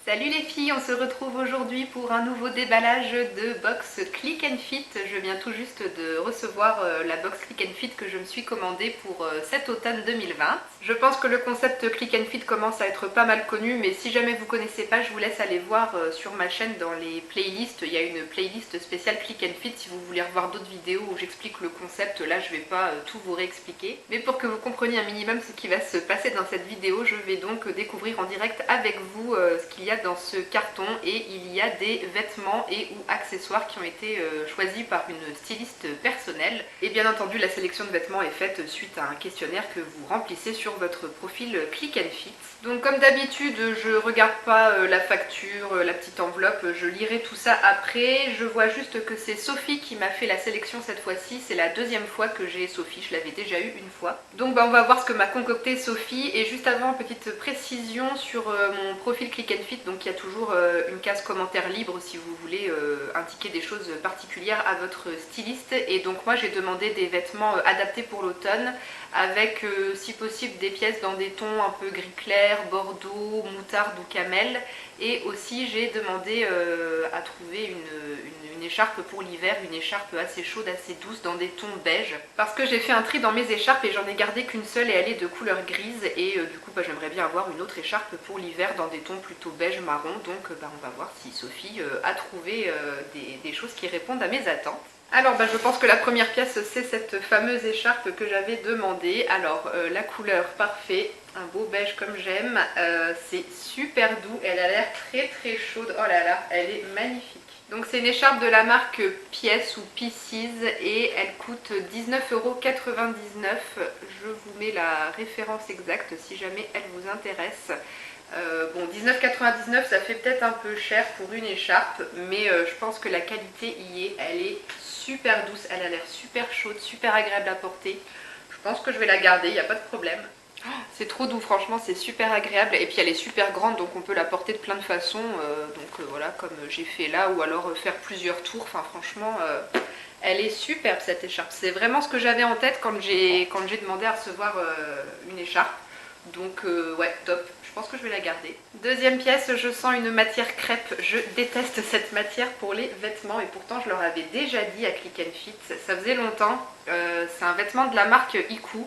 Salut les filles, on se retrouve aujourd'hui pour un nouveau déballage de box Click and Fit. Je viens tout juste de recevoir la box Click and Fit que je me suis commandée pour cet automne 2020. Je pense que le concept Click and Fit commence à être pas mal connu, mais si jamais vous connaissez pas, je vous laisse aller voir sur ma chaîne dans les playlists. Il y a une playlist spéciale Click and Fit si vous voulez revoir d'autres vidéos où j'explique le concept. Là, je vais pas tout vous réexpliquer. Mais pour que vous compreniez un minimum ce qui va se passer dans cette vidéo, je vais donc découvrir en direct avec vous ce qu'il y a dans ce carton, et il y a des vêtements et ou accessoires qui ont été choisis par une styliste personnelle. Et bien entendu, la sélection de vêtements est faite suite à un questionnaire que vous remplissez sur votre profil Click and Fit. Donc comme d'habitude, je regarde pas la facture, la petite enveloppe, je lirai tout ça après. Je vois juste que c'est Sophie qui m'a fait la sélection cette fois-ci. C'est la deuxième fois que j'ai Sophie, je l'avais déjà eu une fois. Donc on va voir ce que m'a concocté Sophie. Et juste avant, petite précision sur mon profil Click and Fit. Donc il y a toujours une case commentaire libre si vous voulez indiquer des choses particulières à votre styliste. Et donc moi j'ai demandé des vêtements adaptés pour l'automne, avec si possible des pièces dans des tons un peu gris clair, bordeaux, moutarde ou camel. Et aussi j'ai demandé à trouver une écharpe pour l'hiver, une écharpe assez chaude, assez douce dans des tons beige, parce que j'ai fait un tri dans mes écharpes et j'en ai gardé qu'une seule et elle est de couleur grise. Et du coup j'aimerais bien avoir une autre écharpe pour l'hiver dans des tons plutôt beige marron. Donc on va voir si Sophie a trouvé des choses qui répondent à mes attentes. Alors je pense que la première pièce, c'est cette fameuse écharpe que j'avais demandée. Alors la couleur parfait, un beau beige comme j'aime, c'est super doux, elle a l'air très très chaude, oh là là, elle est magnifique. Donc c'est une écharpe de la marque Pièce ou Pieces et elle coûte 19,99 €. Je vous mets la référence exacte si jamais elle vous intéresse. Bon, 19,99 € ça fait peut-être un peu cher pour une écharpe, mais je pense que la qualité y est, elle est super douce, elle a l'air super chaude, super agréable à porter. Je pense que je vais la garder, il n'y a pas de problème. Oh, c'est trop doux, franchement, c'est super agréable. Et puis elle est super grande, donc on peut la porter de plein de façons. Voilà, comme j'ai fait là, ou alors faire plusieurs tours. Enfin franchement, elle est superbe cette écharpe. C'est vraiment ce que j'avais en tête quand j'ai demandé à recevoir une écharpe. Donc ouais, top. Je pense que je vais la garder. Deuxième pièce, je sens une matière crêpe. Je déteste cette matière pour les vêtements et pourtant je leur avais déjà dit à Click and Fit. Ça faisait longtemps. C'est un vêtement de la marque Iku.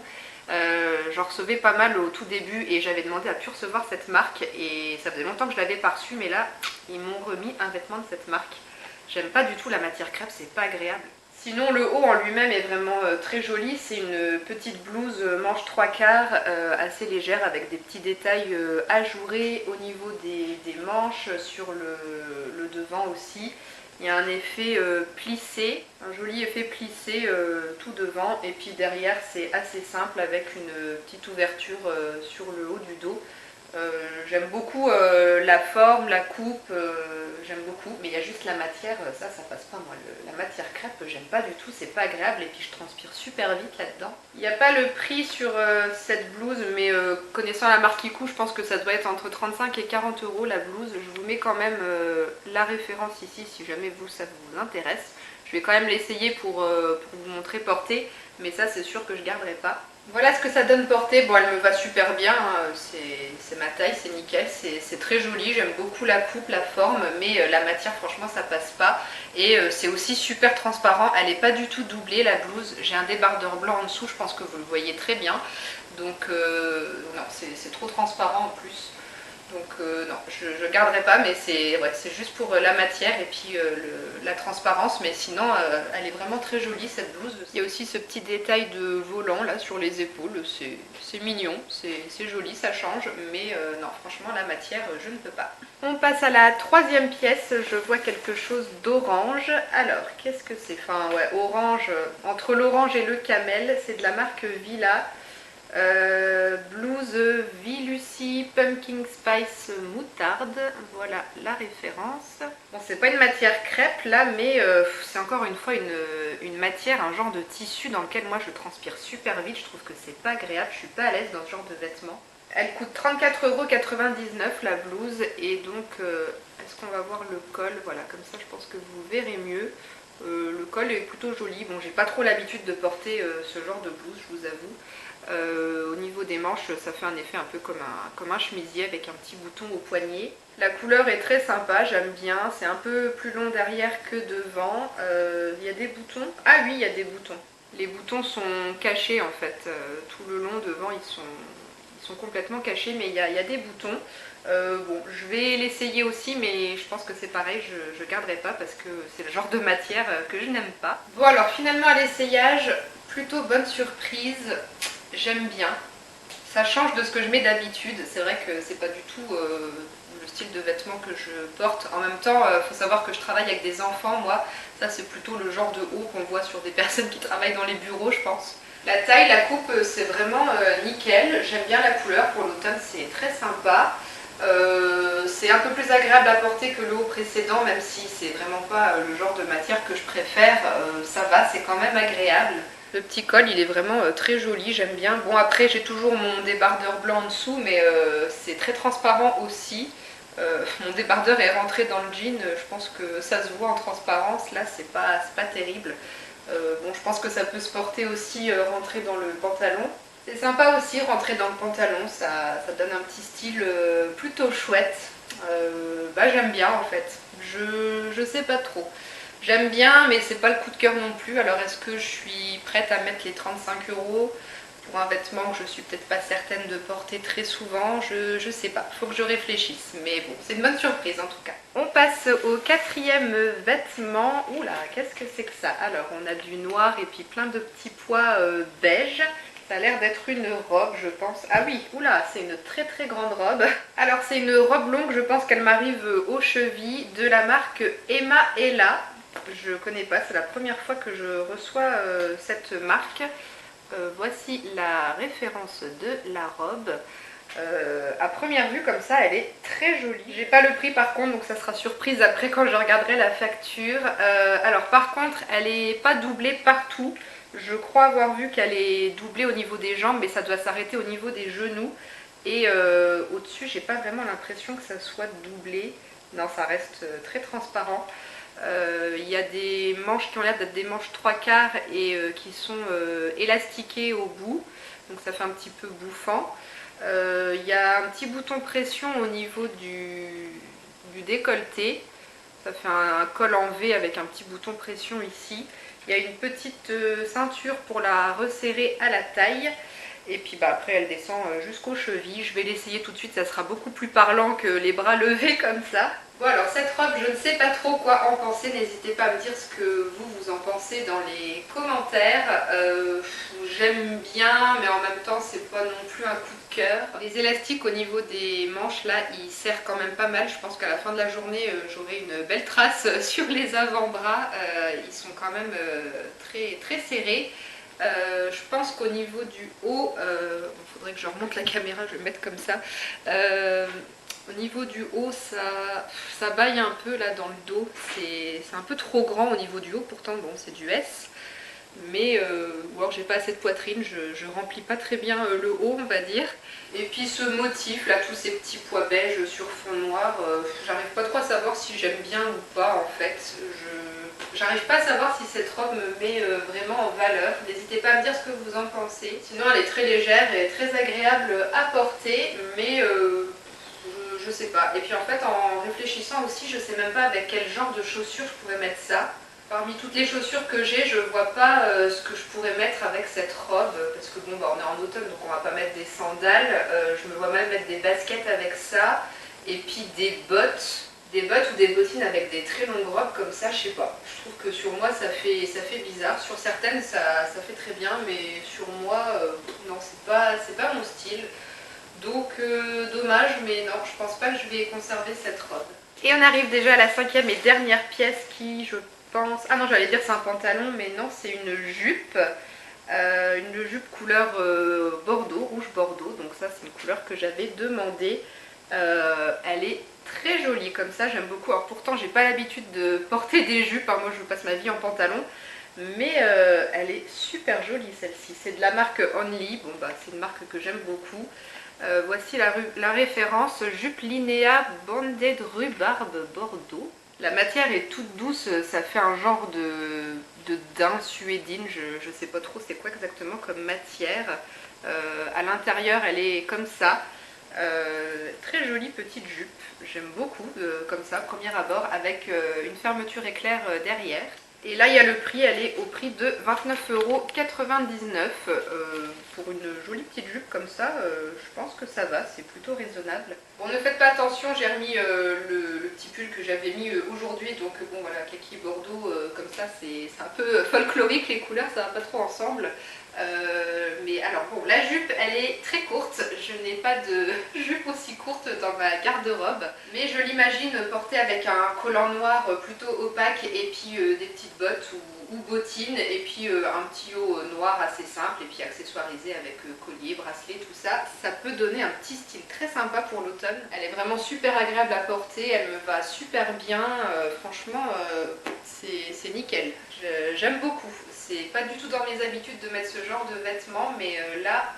J'en recevais pas mal au tout début et j'avais demandé à pu recevoir cette marque et ça faisait longtemps que je l'avais pas reçu, mais là ils m'ont remis un vêtement de cette marque. J'aime pas du tout la matière crêpe, c'est pas agréable. Sinon le haut en lui-même est vraiment très joli, c'est une petite blouse manche 3/4 assez légère avec des petits détails ajourés au niveau des manches, sur le devant aussi. Il y a un effet plissé, un joli effet plissé tout devant, et puis derrière c'est assez simple avec une petite ouverture sur le haut du dos. J'aime beaucoup la forme, la coupe, j'aime beaucoup, mais il y a juste la matière, ça passe pas moi. La matière crêpe, j'aime pas du tout, c'est pas agréable et puis je transpire super vite là-dedans. Il n'y a pas le prix sur cette blouse, mais connaissant la marque Iku, je pense que ça doit être entre 35 et 40 € la blouse. Je vous mets quand même la référence ici si jamais ça vous intéresse. Je vais quand même l'essayer pour vous montrer porter, mais ça c'est sûr que je garderai pas. Voilà ce que ça donne porter. Bon, elle me va super bien, hein. C'est ma taille, c'est nickel, c'est très joli, j'aime beaucoup la coupe, la forme, mais la matière franchement ça passe pas. Et c'est aussi super transparent, elle n'est pas du tout doublée la blouse, j'ai un débardeur blanc en dessous, je pense que vous le voyez très bien. Donc non, c'est trop transparent en plus. Donc non, je garderai pas, mais c'est juste pour la matière et puis la transparence, mais sinon elle est vraiment très jolie cette blouse. Il y a aussi ce petit détail de volant là sur les épaules, c'est mignon, c'est joli, ça change, mais non, franchement la matière je ne peux pas. On passe à la troisième pièce, je vois quelque chose d'orange. Alors qu'est-ce que c'est? Enfin ouais, orange, entre l'orange et le camel, c'est de la marque Villa. Blouse Vilucy Pumpkin Spice Moutarde, voilà la référence. Bon, c'est pas une matière crêpe là, mais c'est encore une fois une matière, un genre de tissu dans lequel moi je transpire super vite. Je trouve que c'est pas agréable, je suis pas à l'aise dans ce genre de vêtements. Elle coûte 34,99 € la blouse, et donc est-ce qu'on va voir le col? Voilà, comme ça je pense que vous verrez mieux. Le col est plutôt joli. Bon, j'ai pas trop l'habitude de porter ce genre de blouse, je vous avoue. Au niveau des manches, ça fait un effet un peu comme un chemisier avec un petit bouton au poignet. La couleur est très sympa, j'aime bien. C'est un peu plus long derrière que devant. Il y a des boutons. Ah oui, il y a des boutons. Les boutons sont cachés en fait. Tout le long devant, ils sont complètement cachés, mais il y a des boutons. Bon, je vais l'essayer aussi, mais je pense que c'est pareil, je garderai pas parce que c'est le genre de matière que je n'aime pas. Bon alors finalement à l'essayage, plutôt bonne surprise, j'aime bien. Ça change de ce que je mets d'habitude, c'est vrai que c'est pas du tout le style de vêtements que je porte. En même temps, faut savoir que je travaille avec des enfants, moi, ça c'est plutôt le genre de haut qu'on voit sur des personnes qui travaillent dans les bureaux, je pense. La taille, la coupe, c'est vraiment nickel, j'aime bien la couleur, pour l'automne c'est très sympa. C'est un peu plus agréable à porter que le haut précédent, même si c'est vraiment pas le genre de matière que je préfère, ça va, c'est quand même agréable. Le petit col, il est vraiment très joli, j'aime bien. Bon, après, j'ai toujours mon débardeur blanc en dessous, mais c'est très transparent aussi. Mon débardeur est rentré dans le jean, je pense que ça se voit en transparence, là, c'est pas terrible. Bon, je pense que ça peut se porter aussi rentrer dans le pantalon. C'est sympa aussi rentrer dans le pantalon, ça donne un petit style plutôt chouette. Bah, j'aime bien en fait, je sais pas trop. J'aime bien, mais c'est pas le coup de cœur non plus. Alors est-ce que je suis prête à mettre les 35 € pour un vêtement que je suis peut-être pas certaine de porter très souvent? Je sais pas, faut que je réfléchisse. Mais bon, c'est une bonne surprise en tout cas. On passe au quatrième vêtement. Oula, qu'est-ce que c'est que ça? Alors on a du noir et puis plein de petits pois beige. Ça a l'air d'être une robe, je pense. Ah oui, oula, c'est une très très grande robe. Alors c'est une robe longue, je pense qu'elle m'arrive aux chevilles, de la marque Emma Ella. Je connais pas, c'est la première fois que je reçois cette marque. Voici la référence de la robe. À première vue comme ça, elle est très jolie. J'ai pas le prix par contre, donc ça sera surprise après quand je regarderai la facture. Alors par contre, elle est pas doublée partout. Je crois avoir vu qu'elle est doublée au niveau des jambes, mais ça doit s'arrêter au niveau des genoux. Et au-dessus, j'ai pas vraiment l'impression que ça soit doublé. Non, ça reste très transparent. Il y a des manches qui ont l'air d'être des manches 3/4 et qui sont élastiquées au bout. Donc ça fait un petit peu bouffant. Il y a un petit bouton pression au niveau du décolleté. Ça fait un col en V avec un petit bouton pression ici. Il y a une petite ceinture pour la resserrer à la taille. Et puis bah, après elle descend jusqu'aux chevilles. Je vais l'essayer tout de suite, ça sera beaucoup plus parlant que les bras levés comme ça. Bon alors cette robe, je ne sais pas trop quoi en penser. N'hésitez pas à me dire ce que vous en pensez dans les commentaires. J'aime bien, mais en même temps c'est pas non plus un coup de cœur. Les élastiques au niveau des manches là, ils serrent quand même pas mal. Je pense qu'à la fin de la journée, j'aurai une belle trace sur les avant-bras. Ils sont quand même très, très serrés. Je pense qu'au niveau du haut, il faudrait que je remonte la caméra, je vais me mettre comme ça. Au niveau du haut, ça baille un peu là dans le dos. C'est un peu trop grand au niveau du haut, pourtant bon c'est du S. Mais ou alors j'ai pas assez de poitrine, je remplis pas très bien le haut on va dire. Et puis ce motif là, tous ces petits pois beige sur fond noir, j'arrive pas trop à savoir si j'aime bien ou pas en fait. J'arrive pas à savoir si cette robe me met vraiment en valeur. N'hésitez pas à me dire ce que vous en pensez. Sinon elle est très légère et très agréable à porter, mais je sais pas. Et puis en fait en réfléchissant aussi, je sais même pas avec quel genre de chaussures je pourrais mettre ça. Parmi toutes les chaussures que j'ai, je vois pas ce que je pourrais mettre avec cette robe, parce que bon bah on est en automne donc on va pas mettre des sandales, je me vois même mettre des baskets avec ça, et puis des bottes ou des bottines avec des très longues robes comme ça, je sais pas. Je trouve que sur moi ça fait bizarre, sur certaines ça fait très bien, mais sur moi non c'est pas mon style. Donc dommage, mais non je pense pas que je vais conserver cette robe. Et on arrive déjà à la cinquième et dernière pièce qui je pense... Ah non, j'allais dire c'est un pantalon, mais non, c'est une jupe. Une jupe couleur bordeaux, rouge bordeaux. Donc ça, c'est une couleur que j'avais demandé. Elle est très jolie comme ça, j'aime beaucoup. Alors pourtant, j'ai pas l'habitude de porter des jupes. Hein. Moi, je passe ma vie en pantalon. Mais elle est super jolie celle-ci. C'est de la marque Only. Bon, bah, c'est une marque que j'aime beaucoup. Voici la référence, jupe Linéa banded rhubarbe bordeaux. La matière est toute douce, ça fait un genre de daim suédine, je sais pas trop c'est quoi exactement comme matière. À l'intérieur elle est comme ça. Très jolie petite jupe, j'aime beaucoup comme ça, premier abord, avec une fermeture éclair derrière. Et là il y a le prix, elle est au prix de 29,99 €. Pour une jolie petite jupe comme ça, je pense que ça va, c'est plutôt raisonnable. Bon, ne faites pas attention, j'ai remis le petit pull que j'avais mis aujourd'hui, donc bon voilà, kaki bordeaux, comme ça c'est un peu folklorique, les couleurs ça va pas trop ensemble. Mais alors bon, la jupe elle est très courte, je n'ai pas de jupe aussi courte dans ma garde-robe, mais je l'imagine portée avec un collant noir plutôt opaque et puis des petites bottes ou bottines et puis un petit haut noir assez simple et puis accessoirisé avec collier, bracelet, tout ça. Ça peut donner un petit style très sympa pour l'automne. Elle est vraiment super agréable à porter, elle me va super bien, franchement c'est nickel, j'aime beaucoup. C'est pas du tout dans mes habitudes de mettre ce genre de vêtements, mais là,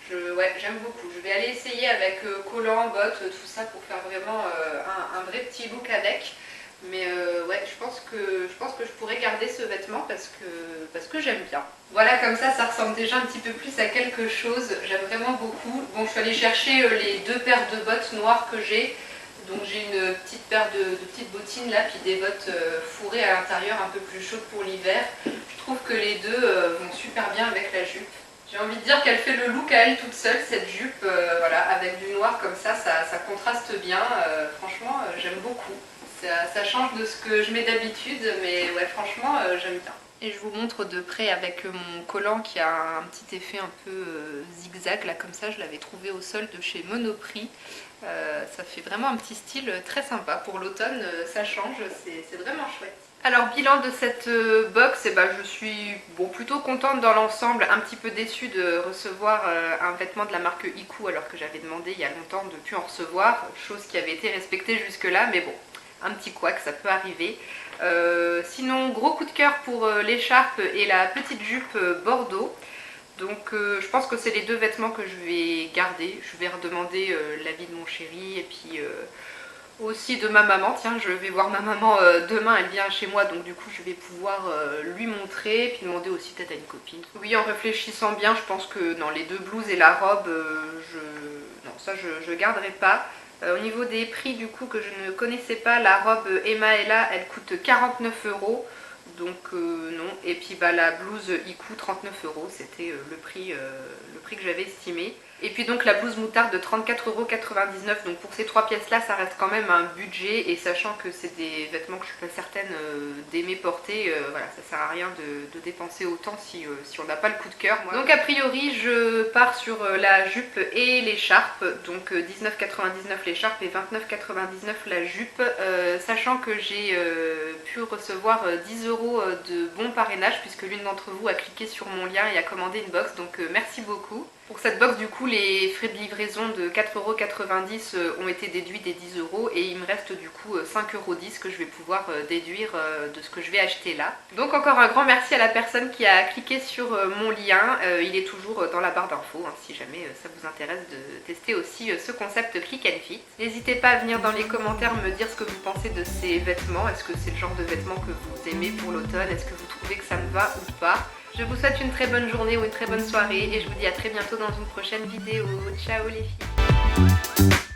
ouais, j'aime beaucoup. Je vais aller essayer avec collant, bottes, tout ça pour faire vraiment un vrai petit look avec. Mais ouais, je pense que je pourrais garder ce vêtement parce que j'aime bien. Voilà, comme ça ressemble déjà un petit peu plus à quelque chose. J'aime vraiment beaucoup. Bon, je suis allée chercher les deux paires de bottes noires que j'ai. Donc j'ai une petite paire de petites bottines là, puis des bottes fourrées à l'intérieur, un peu plus chaudes pour l'hiver. Je trouve que les deux vont super bien avec la jupe. J'ai envie de dire qu'elle fait le look à elle toute seule, cette jupe, voilà, avec du noir comme ça contraste bien. Franchement, j'aime beaucoup. Ça change de ce que je mets d'habitude, mais ouais, franchement, j'aime bien. Et je vous montre de près avec mon collant qui a un petit effet un peu zigzag, là comme ça, je l'avais trouvé au sol de chez Monoprix. Ça fait vraiment un petit style très sympa. Pour l'automne, ça change, c'est vraiment chouette. Alors bilan de cette box, eh ben, je suis plutôt contente dans l'ensemble, un petit peu déçue de recevoir un vêtement de la marque Iku alors que j'avais demandé il y a longtemps de ne plus en recevoir, chose qui avait été respectée jusque là, mais bon, un petit couac, ça peut arriver. Sinon, gros coup de cœur pour l'écharpe et la petite jupe bordeaux. Donc je pense que c'est les deux vêtements que je vais garder. Je vais redemander l'avis de mon chéri et puis aussi de ma maman. Tiens, je vais voir ma maman demain, elle vient chez moi, donc du coup je vais pouvoir lui montrer, puis demander aussi peut-être à une copine. Oui, en réfléchissant bien, je pense que dans les deux blouses et la robe, non, ça je garderai pas. Au niveau des prix du coup que je ne connaissais pas, la robe Emma Ella elle coûte 49 €. Donc non, et puis bah, la blouse Iku 39 €, c'était le prix que j'avais estimé. Et puis donc la blouse moutarde de 34,99 €, donc pour ces trois pièces là ça reste quand même un budget, et sachant que c'est des vêtements que je suis pas certaine d'aimer porter, voilà, ça sert à rien de dépenser autant si on n'a pas le coup de cœur. Donc a priori je pars sur la jupe et l'écharpe, donc 19,99 € l'écharpe et 29,99 € la jupe, sachant que j'ai pu recevoir 10 € de bon parrainage puisque l'une d'entre vous a cliqué sur mon lien et a commandé une box, donc merci beaucoup. Pour cette box du coup les frais de livraison de 4,90 € ont été déduits des 10 € et il me reste du coup 5,10 € que je vais pouvoir déduire de ce que je vais acheter là. Donc encore un grand merci à la personne qui a cliqué sur mon lien, il est toujours dans la barre d'infos hein, si jamais ça vous intéresse de tester aussi ce concept Click and Fit. N'hésitez pas à venir dans les commentaires me dire ce que vous pensez de ces vêtements, est-ce que c'est le genre de vêtements que vous aimez pour l'automne, est-ce que vous trouvez que ça me va ou pas. Je vous souhaite une très bonne journée ou une très bonne soirée et je vous dis à très bientôt dans une prochaine vidéo. Ciao les filles!